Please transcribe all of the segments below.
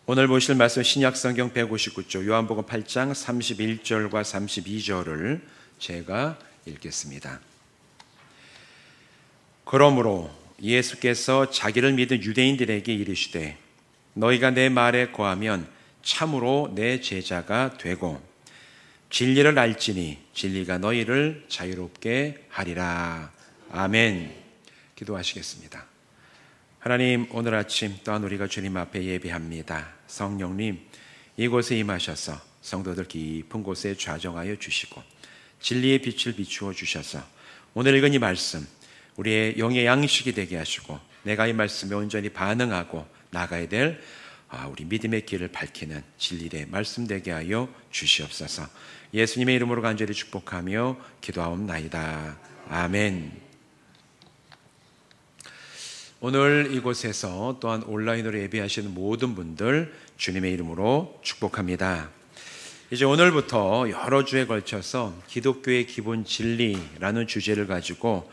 오늘 보실 말씀 신약성경 159쪽 요한복음 8장 31절과 32절을 제가 읽겠습니다. 그러므로 예수께서 자기를 믿은 유대인들에게 이르시되 너희가 내 말에 거하면 참으로 내 제자가 되고 진리를 알지니 진리가 너희를 자유롭게 하리라. 아멘. 기도하시겠습니다. 하나님, 오늘 아침 또한 우리가 주님 앞에 예배합니다. 성령님, 이곳에 임하셔서 성도들 깊은 곳에 좌정하여 주시고 진리의 빛을 비추어 주셔서 오늘 읽은 이 말씀 우리의 영의 양식이 되게 하시고 내가 이 말씀에 온전히 반응하고 나가야 될 우리 믿음의 길을 밝히는 진리의 말씀 되게 하여 주시옵소서. 예수님의 이름으로 간절히 축복하며 기도하옵나이다. 아멘. 오늘 이곳에서 또한 온라인으로 예배하시는 모든 분들 주님의 이름으로 축복합니다. 이제 오늘부터 여러 주에 걸쳐서 기독교의 기본 진리라는 주제를 가지고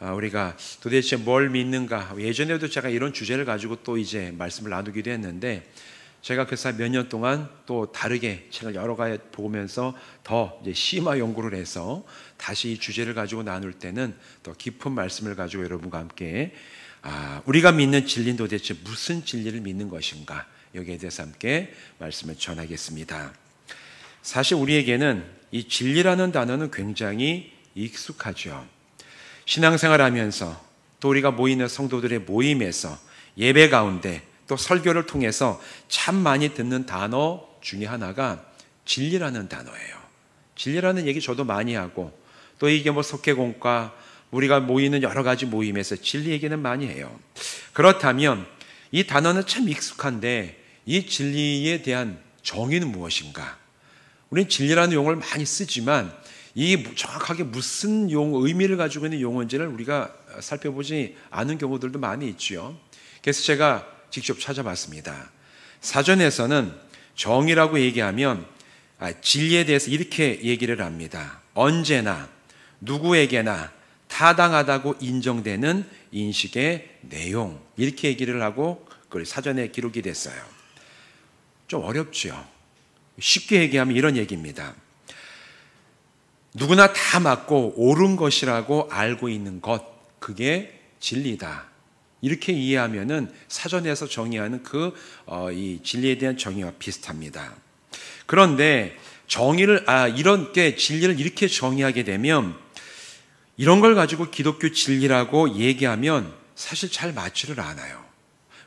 우리가 도대체 뭘 믿는가, 예전에도 제가 이런 주제를 가지고 또 이제 말씀을 나누기도 했는데 제가 그래서 몇 년 동안 또 다르게 책을 여러 가지 보면서 더 이제 심화 연구를 해서 다시 이 주제를 가지고 나눌 때는 더 깊은 말씀을 가지고 여러분과 함께 우리가 믿는 진리는 도대체 무슨 진리를 믿는 것인가, 여기에 대해서 함께 말씀을 전하겠습니다. 사실 우리에게는 이 진리라는 단어는 굉장히 익숙하죠. 신앙생활 하면서 또 우리가 모이는 성도들의 모임에서 예배 가운데 또 설교를 통해서 참 많이 듣는 단어 중에 하나가 진리라는 단어예요. 진리라는 얘기 저도 많이 하고 또 이게 속회공과 우리가 모이는 여러 가지 모임에서 진리 얘기는 많이 해요. 그렇다면 이 단어는 참 익숙한데 이 진리에 대한 정의는 무엇인가? 우리는 진리라는 용어를 많이 쓰지만 이 정확하게 무슨 의미를 가지고 있는 용어인지를 우리가 살펴보지 않은 경우들도 많이 있죠. 그래서 제가 직접 찾아봤습니다. 사전에서는 정의라고 얘기하면 진리에 대해서 이렇게 얘기를 합니다. 언제나 누구에게나 타당하다고 인정되는 인식의 내용, 이렇게 얘기를 하고 그걸 사전에 기록이 됐어요. 좀 어렵죠. 쉽게 얘기하면 이런 얘기입니다. 누구나 다 맞고 옳은 것이라고 알고 있는 것, 그게 진리다. 이렇게 이해하면은 사전에서 정의하는 이 진리에 대한 정의와 비슷합니다. 그런데 이렇게 진리를 이렇게 정의하게 되면 이런 걸 가지고 기독교 진리라고 얘기하면 사실 잘 맞지를 않아요.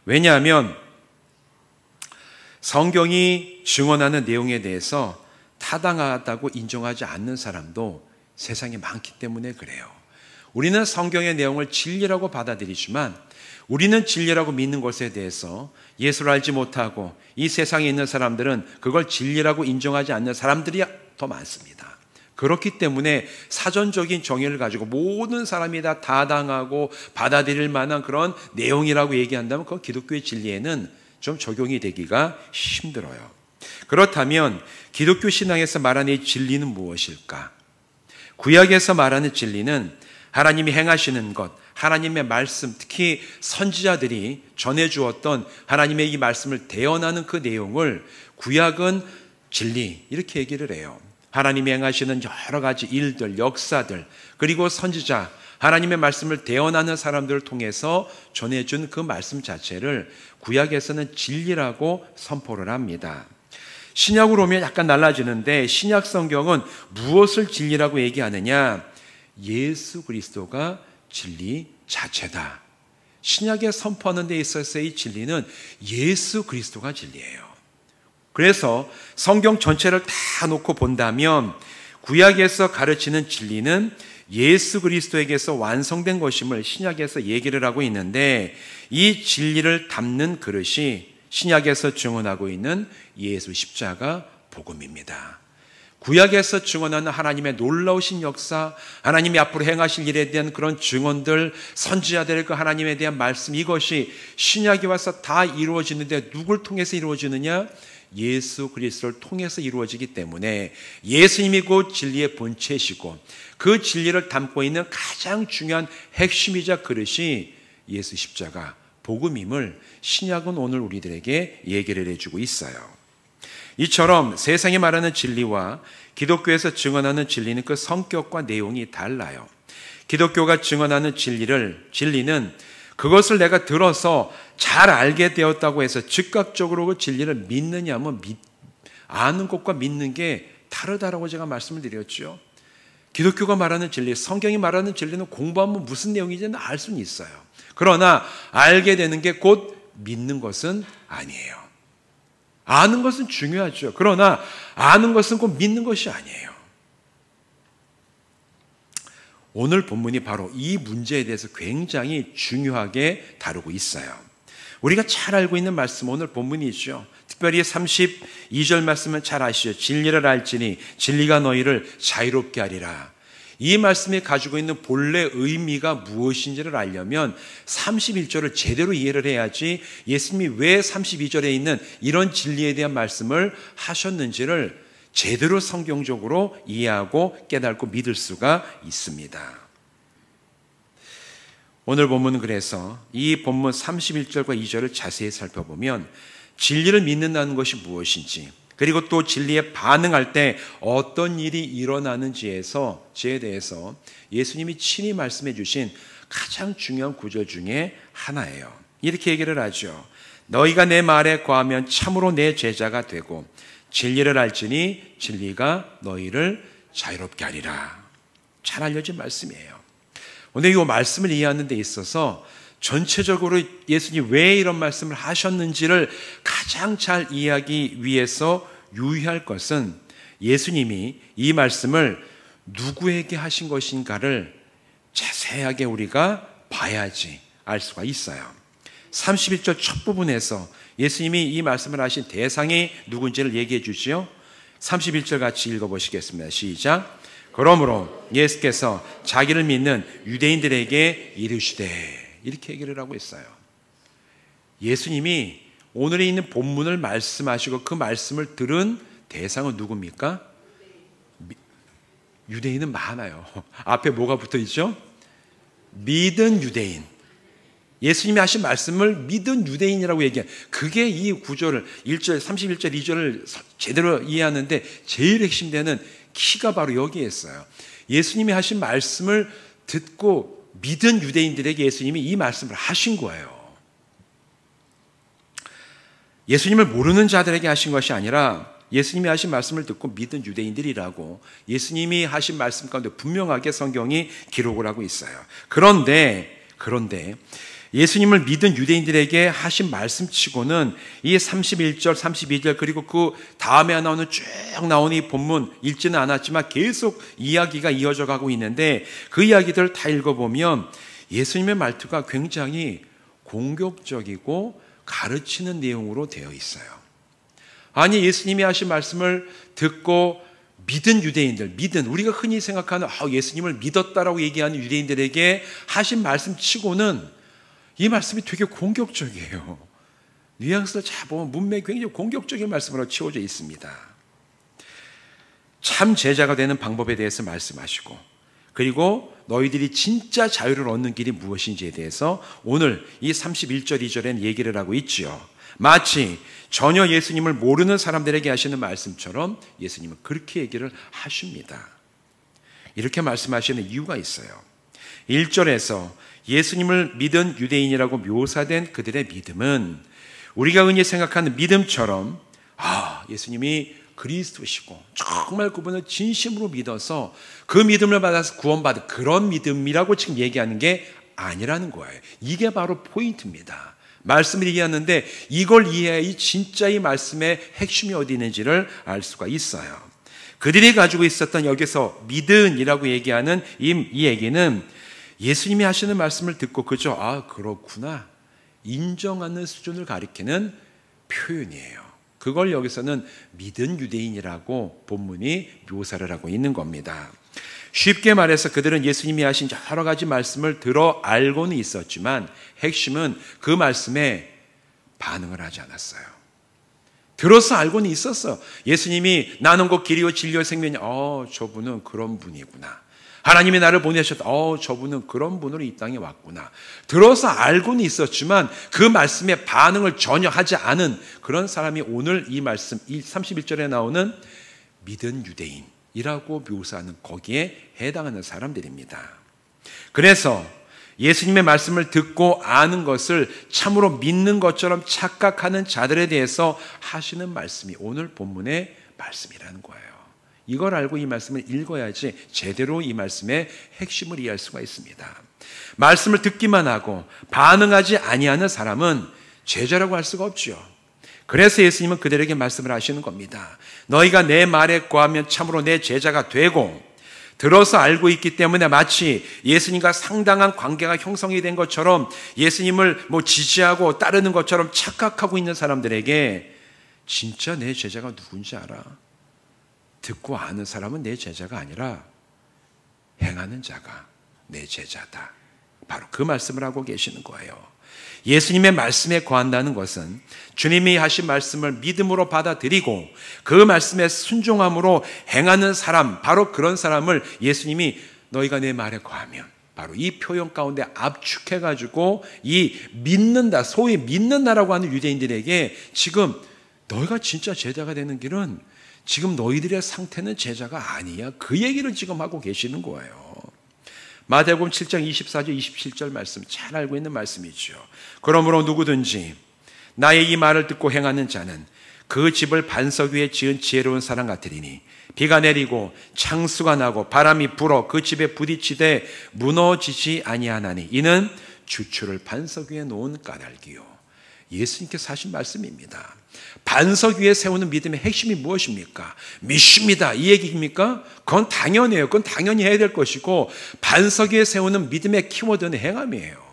왜냐하면 성경이 증언하는 내용에 대해서 타당하다고 인정하지 않는 사람도 세상에 많기 때문에 그래요. 우리는 성경의 내용을 진리라고 받아들이지만 우리는 진리라고 믿는 것에 대해서 예수를 알지 못하고 이 세상에 있는 사람들은 그걸 진리라고 인정하지 않는 사람들이 더 많습니다. 그렇기 때문에 사전적인 정의를 가지고 모든 사람이 다 타당하고 받아들일 만한 그런 내용이라고 얘기한다면 그 기독교의 진리에는 좀 적용이 되기가 힘들어요. 그렇다면 기독교 신앙에서 말하는 이 진리는 무엇일까? 구약에서 말하는 진리는 하나님이 행하시는 것, 하나님의 말씀, 특히 선지자들이 전해주었던 하나님의 이 말씀을 대언하는 그 내용을 구약은 진리, 이렇게 얘기를 해요. 하나님이 행하시는 여러 가지 일들, 역사들, 그리고 선지자, 하나님의 말씀을 대언하는 사람들을 통해서 전해준 그 말씀 자체를 구약에서는 진리라고 선포를 합니다. 신약으로 오면 약간 달라지는데 신약 성경은 무엇을 진리라고 얘기하느냐? 예수 그리스도가 진리 자체다. 신약에 선포하는 데 있어서의 진리는 예수 그리스도가 진리예요. 그래서 성경 전체를 다 놓고 본다면 구약에서 가르치는 진리는 예수 그리스도에게서 완성된 것임을 신약에서 얘기를 하고 있는데 이 진리를 담는 그릇이 신약에서 증언하고 있는 예수 십자가 복음입니다. 구약에서 증언하는 하나님의 놀라우신 역사, 하나님이 앞으로 행하실 일에 대한 그런 증언들, 선지자들의 그 하나님에 대한 말씀, 이것이 신약에 와서 다 이루어지는데 누굴 통해서 이루어지느냐? 예수 그리스도를 통해서 이루어지기 때문에 예수님이 곧 진리의 본체시고 그 진리를 담고 있는 가장 중요한 핵심이자 그릇이 예수 십자가 복음임을 신약은 오늘 우리들에게 얘기를 해주고 있어요. 이처럼 세상이 말하는 진리와 기독교에서 증언하는 진리는 그 성격과 내용이 달라요. 기독교가 증언하는 진리는 그것을 내가 들어서 잘 알게 되었다고 해서 즉각적으로 그 진리를 믿느냐 하면 아는 것과 믿는 게 다르다라고 제가 말씀을 드렸죠. 기독교가 말하는 진리, 성경이 말하는 진리는 공부하면 무슨 내용인지는 알 수는 있어요. 그러나 알게 되는 게 곧 믿는 것은 아니에요. 아는 것은 중요하죠. 그러나 아는 것은 꼭 믿는 것이 아니에요. 오늘 본문이 바로 이 문제에 대해서 굉장히 중요하게 다루고 있어요. 우리가 잘 알고 있는 말씀, 오늘 본문이죠. 특별히 32절 말씀은 잘 아시죠. 진리를 알지니 진리가 너희를 자유롭게 하리라. 이 말씀이 가지고 있는 본래 의미가 무엇인지를 알려면 31절을 제대로 이해를 해야지 예수님이 왜 32절에 있는 이런 진리에 대한 말씀을 하셨는지를 제대로 성경적으로 이해하고 깨닫고 믿을 수가 있습니다. 오늘 본문은 그래서 이 본문 31절과 2절을 자세히 살펴보면 진리를 믿는다는 것이 무엇인지, 그리고 또 진리에 반응할 때 어떤 일이 일어나는지에 대해서 예수님이 친히 말씀해 주신 가장 중요한 구절 중에 하나예요. 이렇게 얘기를 하죠. 너희가 내 말에 거하면 참으로 내 제자가 되고 진리를 알지니 진리가 너희를 자유롭게 하리라. 잘 알려진 말씀이에요. 오늘 이 말씀을 이해하는 데 있어서 전체적으로 예수님이 왜 이런 말씀을 하셨는지를 가장 잘 이해하기 위해서 유의할 것은 예수님이 이 말씀을 누구에게 하신 것인가를 자세하게 우리가 봐야지 알 수가 있어요. 31절 첫 부분에서 예수님이 이 말씀을 하신 대상이 누군지를 얘기해 주지요. 31절 같이 읽어보시겠습니다. 시작. 그러므로 예수께서 자기를 믿는 유대인들에게 이르시되, 이렇게 얘기를 하고 있어요. 예수님이 오늘에 있는 본문을 말씀하시고 그 말씀을 들은 대상은 누굽니까? 유대인은 많아요. 앞에 뭐가 붙어 있죠? 믿은 유대인. 예수님이 하신 말씀을 믿은 유대인이라고 얘기해요. 그게 이 구절을 1절, 31절, 2절을 제대로 이해하는데 제일 핵심되는 키가 바로 여기에 있어요. 예수님이 하신 말씀을 듣고 믿은 유대인들에게 예수님이 이 말씀을 하신 거예요. 예수님을 모르는 자들에게 하신 것이 아니라 예수님이 하신 말씀을 듣고 믿은 유대인들이라고 예수님이 하신 말씀 가운데 분명하게 성경이 기록을 하고 있어요. 그런데 예수님을 믿은 유대인들에게 하신 말씀치고는 이 31절, 32절 그리고 그 다음에 나오는 쭉 나오는 이 본문 읽지는 않았지만 계속 이야기가 이어져 가고 있는데 그 이야기들을 다 읽어보면 예수님의 말투가 굉장히 공격적이고 가르치는 내용으로 되어 있어요. 아니, 예수님이 하신 말씀을 듣고 믿은 유대인들, 우리가 흔히 생각하는 예수님을 믿었다라고 얘기하는 유대인들에게 하신 말씀치고는 이 말씀이 되게 공격적이에요. 뉘앙스를 잘 보면 문맥이 굉장히 공격적인 말씀으로 채워져 있습니다. 참 제자가 되는 방법에 대해서 말씀하시고, 그리고 너희들이 진짜 자유를 얻는 길이 무엇인지에 대해서 오늘 이 31절, 2절엔 얘기를 하고 있지요. 마치 전혀 예수님을 모르는 사람들에게 하시는 말씀처럼 예수님은 그렇게 얘기를 하십니다. 이렇게 말씀하시는 이유가 있어요. 1절에서 예수님을 믿은 유대인이라고 묘사된 그들의 믿음은 우리가 흔히 생각하는 믿음처럼 예수님이 그리스도시고 정말 그분을 진심으로 믿어서 그 믿음을 받아서 구원받은 그런 믿음이라고 지금 얘기하는 게 아니라는 거예요. 이게 바로 포인트입니다. 말씀을 얘기하는데 이걸 이해해야 진짜 이 말씀의 핵심이 어디 있는지를 알 수가 있어요. 그들이 가지고 있었던 여기서 믿음이라고 얘기하는 이 얘기는 예수님이 하시는 말씀을 듣고 그저 그렇구나 인정하는 수준을 가리키는 표현이에요. 그걸 여기서는 믿은 유대인이라고 본문이 묘사를 하고 있는 겁니다. 쉽게 말해서 그들은 예수님이 하신 여러 가지 말씀을 들어 알고는 있었지만 핵심은 그 말씀에 반응을 하지 않았어요. 들어서 알고는 있었어. 예수님이 나는 곧 길이요 진리요 생명이냐. 저분은 그런 분이구나. 하나님이 나를 보내셨다. 저분은 그런 분으로 이 땅에 왔구나. 들어서 알고는 있었지만 그 말씀에 반응을 전혀 하지 않은 그런 사람이 오늘 이 말씀 31절에 나오는 믿은 유대인이라고 묘사하는 거기에 해당하는 사람들입니다. 그래서 예수님의 말씀을 듣고 아는 것을 참으로 믿는 것처럼 착각하는 자들에 대해서 하시는 말씀이 오늘 본문의 말씀이라는 거예요. 이걸 알고 이 말씀을 읽어야지 제대로 이 말씀의 핵심을 이해할 수가 있습니다. 말씀을 듣기만 하고 반응하지 아니하는 사람은 제자라고 할 수가 없죠. 그래서 예수님은 그들에게 말씀을 하시는 겁니다. 너희가 내 말에 거하면 참으로 내 제자가 되고, 들어서 알고 있기 때문에 마치 예수님과 상당한 관계가 형성이 된 것처럼 예수님을 지지하고 따르는 것처럼 착각하고 있는 사람들에게 진짜 내 제자가 누군지 알아? 듣고 아는 사람은 내 제자가 아니라 행하는 자가 내 제자다. 바로 그 말씀을 하고 계시는 거예요. 예수님의 말씀에 거한다는 것은 주님이 하신 말씀을 믿음으로 받아들이고 그 말씀에 순종함으로 행하는 사람, 바로 그런 사람을 예수님이 너희가 내 말에 거하면, 바로 이 표현 가운데 압축해가지고 이 믿는다, 소위 믿는다라고 하는 유대인들에게 지금 너희가 진짜 제자가 되는 길은 지금 너희들의 상태는 제자가 아니야. 그 얘기를 지금 하고 계시는 거예요. 마태복음 7장 24절 27절 말씀 잘 알고 있는 말씀이죠. 그러므로 누구든지 나의 이 말을 듣고 행하는 자는 그 집을 반석 위에 지은 지혜로운 사람 같으리니 비가 내리고 창수가 나고 바람이 불어 그 집에 부딪히되 무너지지 아니하나니 이는 주추를 반석 위에 놓은 까닭이요. 예수님께서 하신 말씀입니다. 반석 위에 세우는 믿음의 핵심이 무엇입니까? 믿습니다. 이 얘기입니까? 그건 당연해요. 그건 당연히 해야 될 것이고, 반석 위에 세우는 믿음의 키워드는 행함이에요.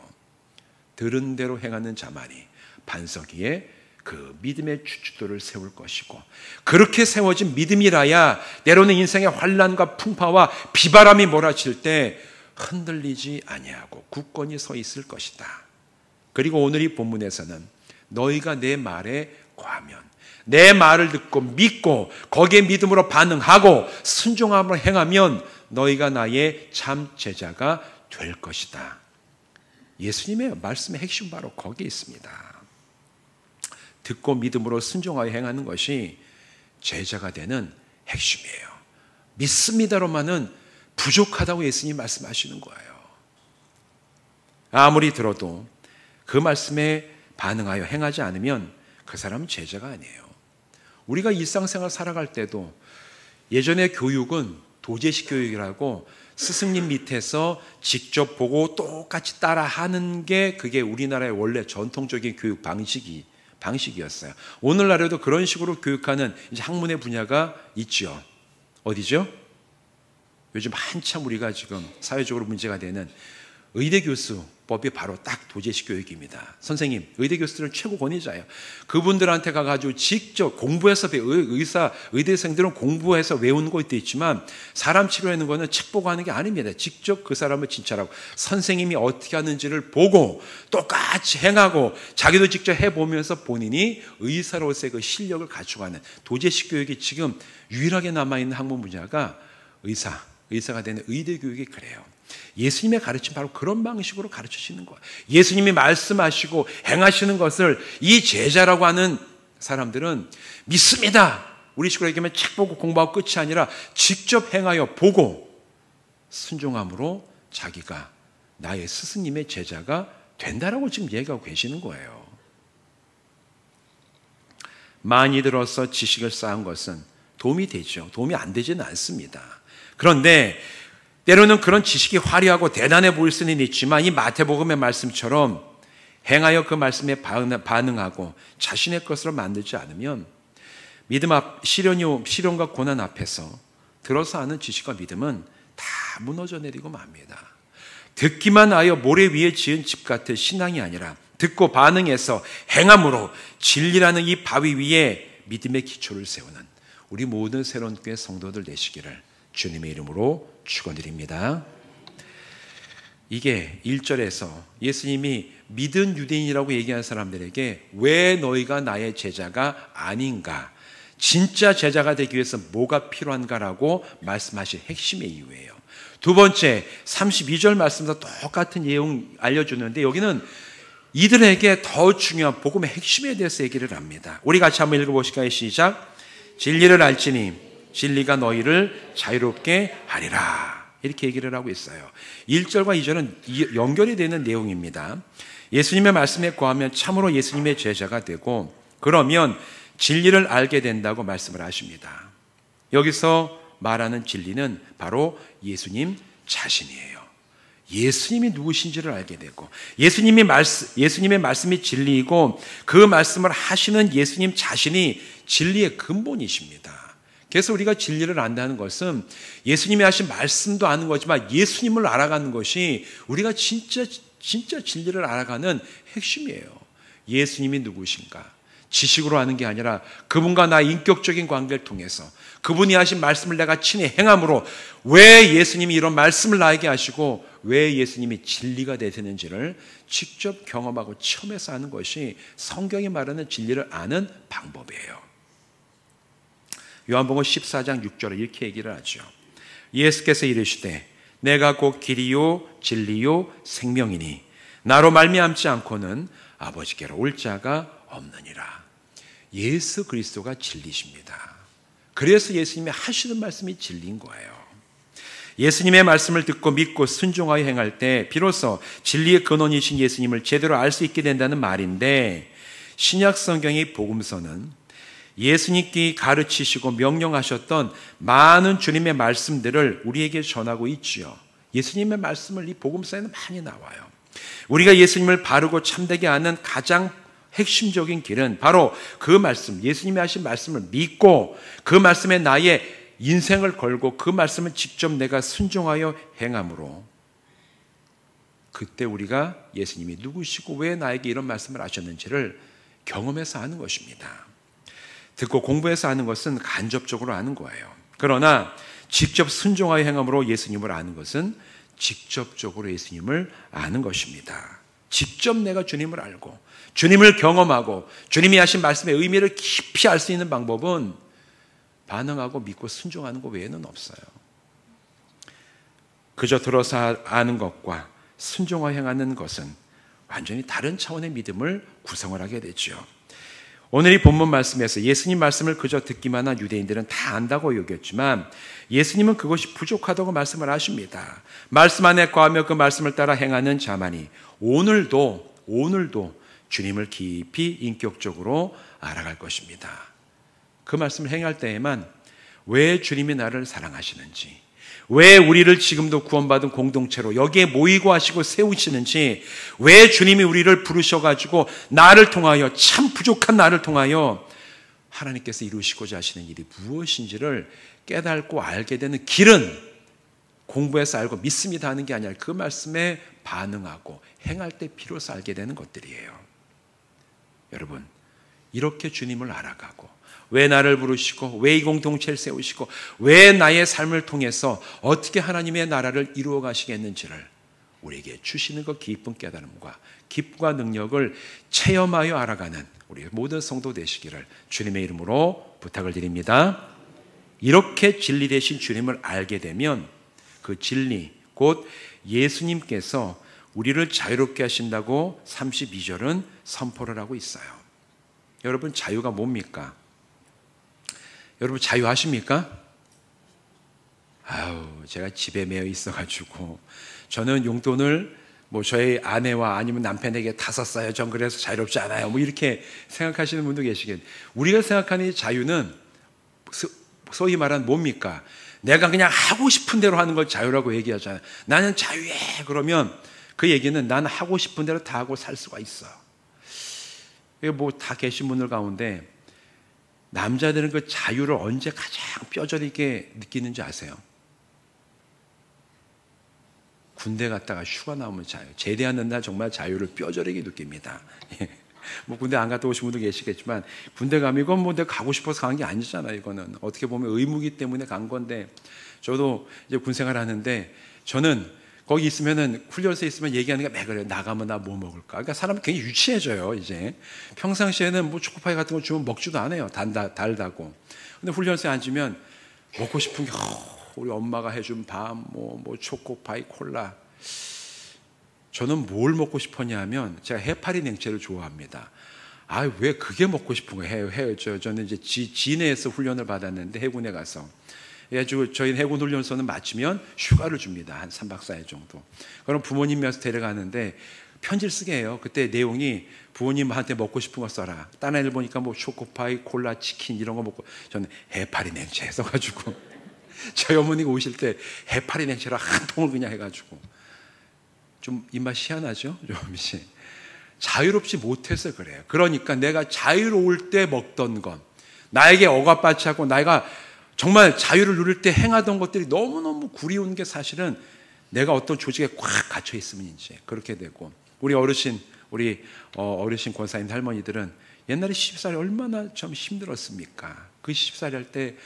들은 대로 행하는 자만이 반석 위에 그 믿음의 주춧돌을 세울 것이고, 그렇게 세워진 믿음이라야 때로는 인생의 환난과 풍파와 비바람이 몰아칠 때 흔들리지 아니하고 굳건히 서 있을 것이다. 그리고 오늘 이 본문에서는 너희가 내 말에 거하면, 내 말을 듣고 믿고 거기에 믿음으로 반응하고 순종함으로 행하면 너희가 나의 참 제자가 될 것이다. 예수님의 말씀의 핵심 바로 거기에 있습니다. 듣고 믿음으로 순종하여 행하는 것이 제자가 되는 핵심이에요. 믿습니다로만은 부족하다고 예수님이 말씀하시는 거예요. 아무리 들어도 그 말씀에 반응하여 행하지 않으면 그 사람은 제자가 아니에요. 우리가 일상생활 살아갈 때도 예전의 교육은 도제식 교육이라고 스승님 밑에서 직접 보고 똑같이 따라하는 게 그게 우리나라의 원래 전통적인 교육 방식이었어요. 오늘날에도 그런 식으로 교육하는 이제 학문의 분야가 있죠. 어디죠? 요즘 한참 우리가 지금 사회적으로 문제가 되는 의대 교수법이 바로 딱 도제식 교육입니다. 선생님, 의대 교수들은 최고 권위자예요. 그분들한테 가가지고 직접 공부해서 의대생들은 공부해서 외우는 것도 있지만 사람 치료하는 거는 책 보고 하는 게 아닙니다. 직접 그 사람을 진찰하고 선생님이 어떻게 하는지를 보고 똑같이 행하고 자기도 직접 해보면서 본인이 의사로서의 그 실력을 갖추어가는 도제식 교육이 지금 유일하게 남아있는 학문 분야가 의사가 되는 의대 교육이 그래요. 예수님의 가르침 바로 그런 방식으로 가르치시는 거예요. 예수님이 말씀하시고 행하시는 것을 이 제자라고 하는 사람들은 믿습니다. 우리 식으로 얘기하면 책 보고 공부하고 끝이 아니라 직접 행하여 보고 순종함으로 자기가 나의 스승님의 제자가 된다라고 지금 얘기하고 계시는 거예요. 많이 들어서 지식을 쌓은 것은 도움이 되죠. 도움이 안 되지는 않습니다. 그런데 때로는 그런 지식이 화려하고 대단해 보일 수는 있지만 이 마태복음의 말씀처럼 행하여 그 말씀에 반응하고 자신의 것으로 만들지 않으면 시련과 고난 앞에서 들어서 아는 지식과 믿음은 다 무너져 내리고 맙니다. 듣기만 하여 모래 위에 지은 집 같은 신앙이 아니라 듣고 반응해서 행함으로 진리라는 이 바위 위에 믿음의 기초를 세우는 우리 모든 새로운 교회 성도들 되시기를 주님의 이름으로 축원드립니다. 이게 1절에서 예수님이 믿은 유대인이라고 얘기하는 사람들에게 왜 너희가 나의 제자가 아닌가, 진짜 제자가 되기 위해서 뭐가 필요한가라고 말씀하신 핵심의 이유예요. 두 번째 32절 말씀도 똑같은 내용 알려주는데 여기는 이들에게 더 중요한 복음의 핵심에 대해서 얘기를 합니다. 우리 같이 한번 읽어보실까요? 시작. 진리를 알지니 진리가 너희를 자유롭게 하리라. 이렇게 얘기를 하고 있어요. 1절과 2절은 연결이 되는 내용입니다. 예수님의 말씀에 구하면 참으로 예수님의 제자가 되고 그러면 진리를 알게 된다고 말씀을 하십니다. 여기서 말하는 진리는 바로 예수님 자신이에요. 예수님이 누구신지를 알게 되고 예수님의 말씀이 진리이고 그 말씀을 하시는 예수님 자신이 진리의 근본이십니다. 그래서 우리가 진리를 안다는 것은 예수님이 하신 말씀도 아는 거지만 예수님을 알아가는 것이 우리가 진짜 진리를 알아가는 핵심이에요. 예수님이 누구신가? 지식으로 아는 게 아니라 그분과 나의 인격적인 관계를 통해서 그분이 하신 말씀을 내가 친히 행함으로 왜 예수님이 이런 말씀을 나에게 하시고 왜 예수님이 진리가 되시는지를 직접 경험하고 체험해서 아는 것이 성경이 말하는 진리를 아는 방법이에요. 요한복음 14장 6절에 이렇게 얘기를 하죠. 예수께서 이르시되 내가 곧 길이요 진리요 생명이니 나로 말미암지 않고는 아버지께로 올 자가 없느니라. 예수 그리스도가 진리십니다. 그래서 예수님이 하시는 말씀이 진리인 거예요. 예수님의 말씀을 듣고 믿고 순종하여 행할 때 비로소 진리의 근원이신 예수님을 제대로 알 수 있게 된다는 말인데 신약 성경의 복음서는 예수님께 가르치시고 명령하셨던 많은 주님의 말씀들을 우리에게 전하고 있지요. 예수님의 말씀을 이 복음서에는 많이 나와요. 우리가 예수님을 바르고 참되게 아는 가장 핵심적인 길은 바로 그 말씀, 예수님이 하신 말씀을 믿고 그 말씀에 나의 인생을 걸고 그 말씀을 직접 내가 순종하여 행함으로 그때 우리가 예수님이 누구시고 왜 나에게 이런 말씀을 하셨는지를 경험해서 아는 것입니다. 듣고 공부해서 아는 것은 간접적으로 아는 거예요. 그러나 직접 순종하여 행함으로 예수님을 아는 것은 직접적으로 예수님을 아는 것입니다. 직접 내가 주님을 알고 주님을 경험하고 주님이 하신 말씀의 의미를 깊이 알 수 있는 방법은 반응하고 믿고 순종하는 것 외에는 없어요. 그저 들어서 아는 것과 순종하여 행하는 것은 완전히 다른 차원의 믿음을 구성을 하게 되죠. 오늘 이 본문 말씀에서 예수님 말씀을 그저 듣기만 한 유대인들은 다 안다고 여겼지만 예수님은 그것이 부족하다고 말씀을 하십니다. 말씀 안에 거하며 그 말씀을 따라 행하는 자만이 오늘도 주님을 깊이 인격적으로 알아갈 것입니다. 그 말씀을 행할 때에만 왜 주님이 나를 사랑하시는지, 왜 우리를 지금도 구원받은 공동체로 여기에 모이고 하시고 세우시는지, 왜 주님이 우리를 부르셔가지고 나를 통하여, 참 부족한 나를 통하여 하나님께서 이루시고자 하시는 일이 무엇인지를 깨닫고 알게 되는 길은 공부해서 알고 믿습니다 하는 게 아니라 그 말씀에 반응하고 행할 때 비로소 알게 되는 것들이에요. 여러분, 이렇게 주님을 알아가고 왜 나를 부르시고 왜 이 공동체를 세우시고 왜 나의 삶을 통해서 어떻게 하나님의 나라를 이루어 가시겠는지를 우리에게 주시는 그 깊은 깨달음과 기쁨과 능력을 체험하여 알아가는 우리 모든 성도 되시기를 주님의 이름으로 부탁을 드립니다. 이렇게 진리 되신 주님을 알게 되면 그 진리, 곧 예수님께서 우리를 자유롭게 하신다고 32절은 선포를 하고 있어요. 여러분, 자유가 뭡니까? 여러분, 자유하십니까? 제가 집에 매여 있어가지고 저는 용돈을 저희 아내와 아니면 남편에게 다 썼어요. 전 그래서 자유롭지 않아요. 이렇게 생각하시는 분도 계시겠는데, 우리가 생각하는 이 자유는 소위 말하는 뭡니까? 내가 그냥 하고 싶은 대로 하는 걸 자유라고 얘기하잖아요. 나는 자유해. 그러면 그 얘기는 나는 하고 싶은 대로 다 하고 살 수가 있어. 다 계신 분들 가운데 남자들은 그 자유를 언제 가장 뼈저리게 느끼는지 아세요? 군대 갔다가 휴가 나오면 자유, 제대하는 날 정말 자유를 뼈저리게 느낍니다. 군대 안 갔다 오신 분도 계시겠지만, 군대 가면 이건 내가 가고 싶어서 간 게 아니잖아요. 이거는 어떻게 보면 의무이기 때문에 간 건데, 저도 이제 군 생활 하는데, 저는 거기 있으면은, 훈련소에 있으면 얘기하는 게 매 그래요. 나가면 나 뭐 먹을까? 그러니까 사람이 굉장히 유치해져요, 이제. 평상시에는 초코파이 같은 거 주면 먹지도 않아요. 달다고. 근데 훈련소에 앉으면 먹고 싶은 게 우리 엄마가 해준 밥, 뭐 초코파이, 콜라. 저는 뭘 먹고 싶었냐 하면 제가 해파리 냉채를 좋아합니다. 왜 그게 먹고 싶은 거예요? 저는 이제 진해에서 훈련을 받았는데 해군에 가서. 그래가지고 저희 해군 훈련소는 마치면 휴가를 줍니다. 한 3박 4일 정도. 그럼 부모님 면서 데려가는데 편지를 쓰게 해요. 그때 내용이 부모님한테 먹고 싶은 거 써라. 딴 애들 보니까 뭐 초코파이, 콜라, 치킨 이런 거 먹고 저는 해파리 냉채 써가지고 저희 어머니가 오실 때 해파리 냉채를 한 통을 그냥 해가지고 좀 입맛이 희한하죠? 좀 자유롭지 못해서 그래요. 그러니까 내가 자유로울 때 먹던 건 나에게 억압받지 않고 내가 정말 자유를 누릴 때 행하던 것들이 너무너무 그리운 게 사실은 내가 어떤 조직에 꽉 갇혀 있으면인지 그렇게 되고 우리 어르신 권사님 할머니들은 옛날에 시집살이 얼마나 좀 힘들었습니까? 그 시집살이 할 때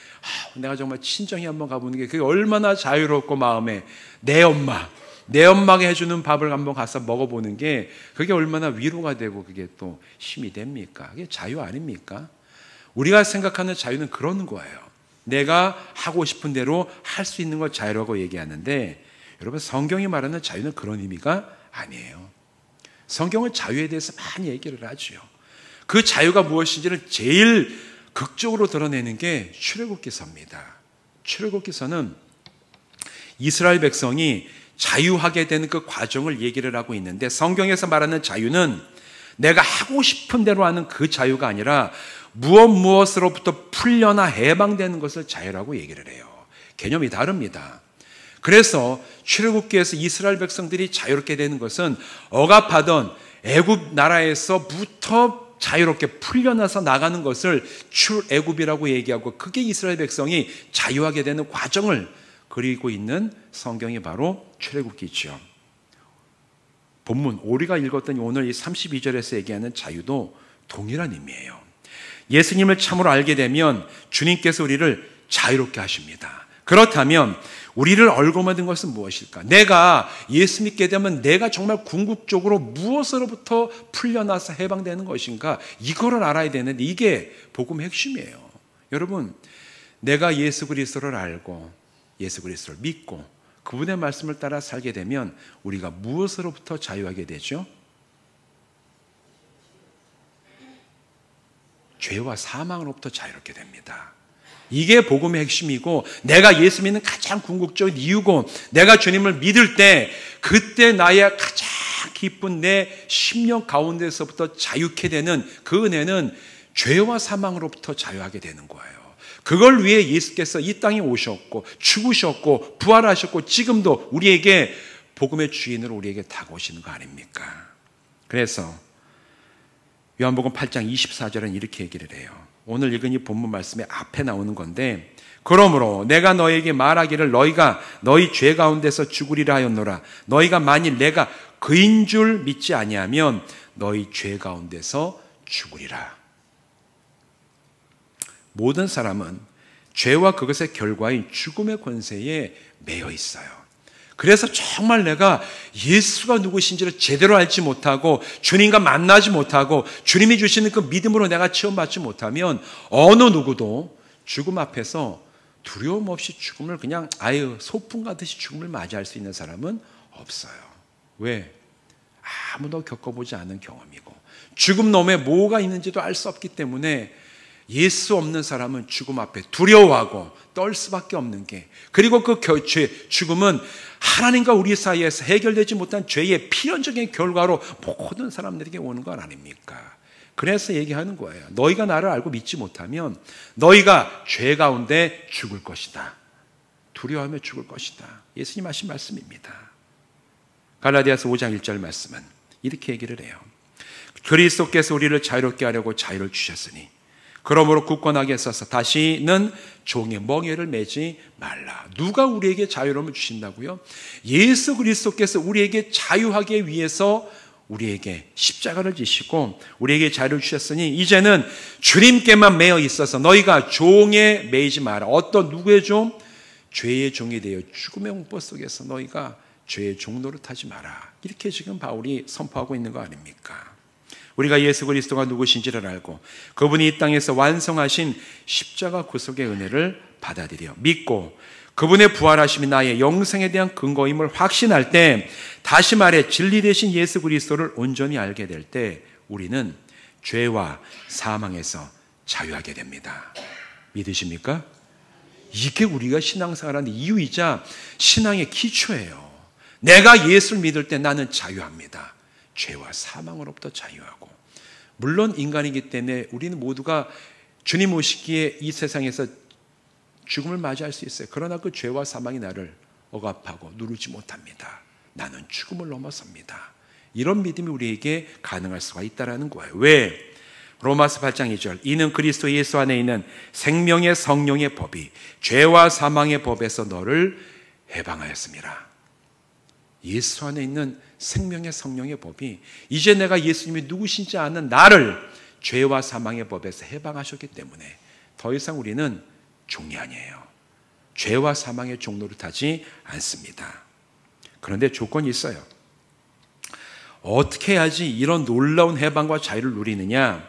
내가 정말 친정에 한번 가보는 게 그게 얼마나 자유롭고 마음에 내 엄마가 해주는 밥을 한번 가서 먹어보는 게 그게 얼마나 위로가 되고 그게 또 힘이 됩니까? 그게 자유 아닙니까? 우리가 생각하는 자유는 그런 거예요. 내가 하고 싶은 대로 할 수 있는 걸 자유라고 얘기하는데 여러분 성경이 말하는 자유는 그런 의미가 아니에요. 성경은 자유에 대해서 많이 얘기를 하죠. 그 자유가 무엇인지를 제일 극적으로 드러내는 게 출애굽기서입니다. 출애굽기서는 이스라엘 백성이 자유하게 되는 그 과정을 얘기를 하고 있는데 성경에서 말하는 자유는 내가 하고 싶은 대로 하는 그 자유가 아니라 무엇으로부터 풀려나 해방되는 것을 자유라고 얘기를 해요. 개념이 다릅니다. 그래서 출애굽기에서 이스라엘 백성들이 자유롭게 되는 것은 억압하던 애굽 나라에서부터 자유롭게 풀려나서 나가는 것을 출애굽이라고 얘기하고 그게 이스라엘 백성이 자유하게 되는 과정을 그리고 있는 성경이 바로 출애굽기죠. 본문 우리가 읽었던 오늘 이 32절에서 얘기하는 자유도 동일한 의미예요. 예수님을 참으로 알게 되면 주님께서 우리를 자유롭게 하십니다. 그렇다면 우리를 얽어맞은 것은 무엇일까? 내가 예수 믿게 되면 내가 정말 궁극적으로 무엇으로부터 풀려나서 해방되는 것인가? 이거를 알아야 되는데 이게 복음의 핵심이에요. 여러분, 내가 예수 그리스도를 알고 예수 그리스도를 믿고 그분의 말씀을 따라 살게 되면 우리가 무엇으로부터 자유하게 되죠? 죄와 사망으로부터 자유롭게 됩니다. 이게 복음의 핵심이고 내가 예수 믿는 가장 궁극적인 이유고 내가 주님을 믿을 때 그때 나의 가장 기쁜 내 심령 가운데서부터 자유케 되는 그 은혜는 죄와 사망으로부터 자유하게 되는 거예요. 그걸 위해 예수께서 이 땅에 오셨고 죽으셨고 부활하셨고 지금도 우리에게 복음의 주인으로 우리에게 다가오시는 거 아닙니까? 그래서 요한복음 8장 24절은 이렇게 얘기를 해요. 오늘 읽은 이 본문 말씀의 앞에 나오는 건데 그러므로 내가 너에게 말하기를 너희가 너희 죄 가운데서 죽으리라 하였노라. 너희가 만일 내가 그인 줄 믿지 아니하면 너희 죄 가운데서 죽으리라. 모든 사람은 죄와 그것의 결과인 죽음의 권세에 매여 있어요. 그래서 정말 내가 예수가 누구신지를 제대로 알지 못하고 주님과 만나지 못하고 주님이 주시는 그 믿음으로 내가 체험받지 못하면 어느 누구도 죽음 앞에서 두려움 없이 죽음을 그냥 소풍 가듯이 죽음을 맞이할 수 있는 사람은 없어요. 왜? 아무도 겪어보지 않은 경험이고 죽음 너머에 뭐가 있는지도 알 수 없기 때문에 예수 없는 사람은 죽음 앞에 두려워하고 떨 수밖에 없는 게 그리고 그 죽음은 하나님과 우리 사이에서 해결되지 못한 죄의 필연적인 결과로 모든 사람들에게 오는 건 아닙니까? 그래서 얘기하는 거예요. 너희가 나를 알고 믿지 못하면 너희가 죄 가운데 죽을 것이다. 두려워하며 죽을 것이다. 예수님 하신 말씀입니다. 갈라디아서 5장 1절 말씀은 이렇게 얘기를 해요. 그리스도께서 우리를 자유롭게 하려고 자유를 주셨으니 그러므로 굳건하게 서서 다시는 종의 멍에를 매지 말라. 누가 우리에게 자유로움을 주신다고요? 예수 그리스도께서 우리에게 자유하게 위해서 우리에게 십자가를 지시고 우리에게 자유를 주셨으니 이제는 주님께만 매여 있어서 너희가 종에 매이지 마라. 어떤 누구의 종? 죄의 종이 되어 죽음의 공포 속에서 너희가 죄의 종노릇하지 마라. 이렇게 지금 바울이 선포하고 있는 거 아닙니까? 우리가 예수 그리스도가 누구신지를 알고 그분이 이 땅에서 완성하신 십자가 구속의 은혜를 받아들여 믿고 그분의 부활하심이 나의 영생에 대한 근거임을 확신할 때, 다시 말해 진리 되신 예수 그리스도를 온전히 알게 될 때 우리는 죄와 사망에서 자유하게 됩니다. 믿으십니까? 이게 우리가 신앙생활하는 이유이자 신앙의 기초예요. 내가 예수를 믿을 때 나는 자유합니다. 죄와 사망으로부터 자유하고. 물론 인간이기 때문에 우리는 모두가 주님 오시기에 이 세상에서 죽음을 맞이할 수 있어요. 그러나 그 죄와 사망이 나를 억압하고 누르지 못합니다. 나는 죽음을 넘어섭니다. 이런 믿음이 우리에게 가능할 수가 있다는 거예요. 왜? 로마서 8장 2절, 이는 그리스도 예수 안에 있는 생명의 성령의 법이 죄와 사망의 법에서 너를 해방하였습니다. 예수 안에 있는 생명의 성령의 법이 이제 내가 예수님이 누구신지 아는 나를 죄와 사망의 법에서 해방하셨기 때문에 더 이상 우리는 종이 아니에요. 죄와 사망의 종로를 타지 않습니다. 그런데 조건이 있어요. 어떻게 해야지 이런 놀라운 해방과 자유를 누리느냐?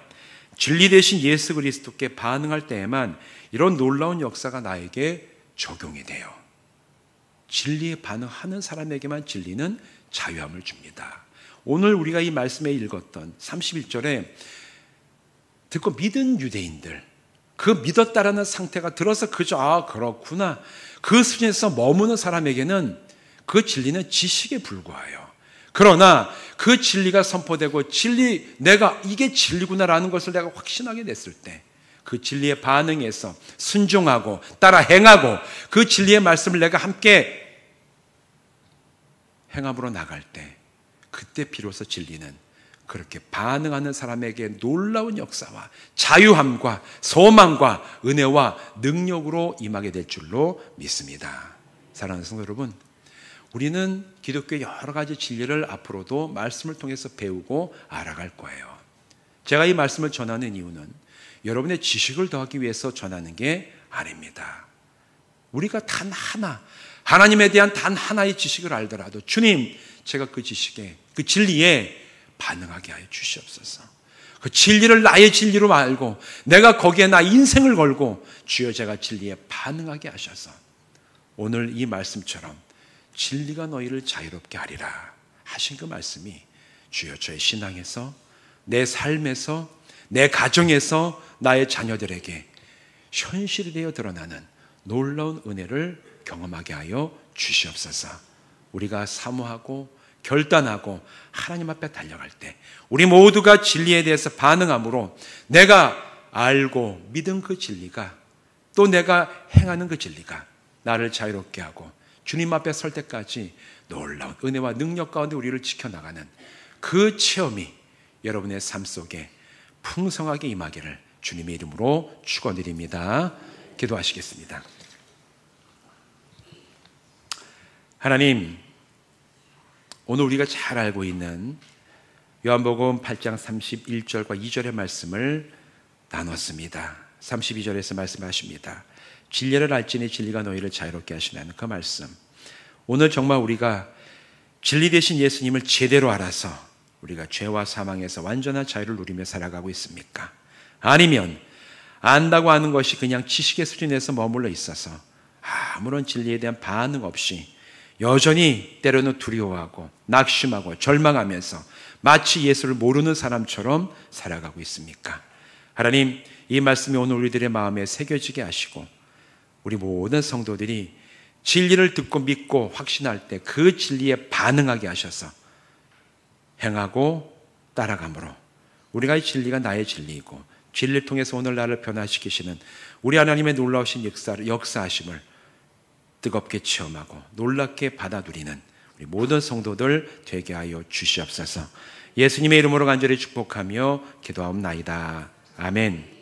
진리 되신 예수 그리스도께 반응할 때에만 이런 놀라운 역사가 나에게 적용이 돼요. 진리에 반응하는 사람에게만 진리는 자유함을 줍니다. 오늘 우리가 이 말씀에 읽었던 31절에 듣고 믿은 유대인들, 그 믿었다라는 상태가 들어서 그저 그렇구나, 그 수준에서 머무는 사람에게는 그 진리는 지식에 불과해요. 그러나 그 진리가 선포되고 내가 이게 진리구나라는 것을 내가 확신하게 됐을 때 그 진리에 반응해서 순종하고 따라 행하고 그 진리의 말씀을 내가 함께 행함으로 나갈 때, 그때 비로소 진리는 그렇게 반응하는 사람에게 놀라운 역사와 자유함과 소망과 은혜와 능력으로 임하게 될 줄로 믿습니다. 사랑하는 성도 여러분, 우리는 기독교의 여러 가지 진리를 앞으로도 말씀을 통해서 배우고 알아갈 거예요. 제가 이 말씀을 전하는 이유는 여러분의 지식을 더하기 위해서 전하는 게 아닙니다. 우리가 단 하나, 하나님에 대한 단 하나의 지식을 알더라도 주님, 제가 그 지식에, 그 진리에 반응하게 하여 주시옵소서. 그 진리를 나의 진리로 알고 내가 거기에 나 인생을 걸고 주여 제가 진리에 반응하게 하셔서 오늘 이 말씀처럼 진리가 너희를 자유롭게 하리라 하신 그 말씀이 주여 저의 신앙에서, 내 삶에서, 내 가정에서, 나의 자녀들에게 현실이 되어 드러나는 놀라운 은혜를 경험하게 하여 주시옵소서. 우리가 사모하고 결단하고 하나님 앞에 달려갈 때 우리 모두가 진리에 대해서 반응함으로 내가 알고 믿은 그 진리가, 또 내가 행하는 그 진리가 나를 자유롭게 하고 주님 앞에 설 때까지 놀라운 은혜와 능력 가운데 우리를 지켜나가는 그 체험이 여러분의 삶 속에 풍성하게 임하기를 주님의 이름으로 축원드립니다. 기도하시겠습니다. 하나님, 오늘 우리가 잘 알고 있는 요한복음 8장 31절과 2절의 말씀을 나눴습니다. 32절에서 말씀하십니다. 진리를 알지니 진리가 너희를 자유롭게 하시라는 그 말씀. 오늘 정말 우리가 진리 되신 예수님을 제대로 알아서 우리가 죄와 사망에서 완전한 자유를 누리며 살아가고 있습니까? 아니면 안다고 하는 것이 그냥 지식의 수준에서 머물러 있어서 아무런 진리에 대한 반응 없이 여전히 때로는 두려워하고 낙심하고 절망하면서 마치 예수를 모르는 사람처럼 살아가고 있습니까? 하나님, 이 말씀이 오늘 우리들의 마음에 새겨지게 하시고 우리 모든 성도들이 진리를 듣고 믿고 확신할 때 그 진리에 반응하게 하셔서 행하고 따라감으로 우리가 이 진리가 나의 진리이고 진리를 통해서 오늘 나를 변화시키시는 우리 하나님의 놀라우신 역사하심을 뜨겁게 체험하고 놀랍게 받아들이는 우리 모든 성도들 되게 하여 주시옵소서. 예수님의 이름으로 간절히 축복하며 기도하옵나이다. 아멘.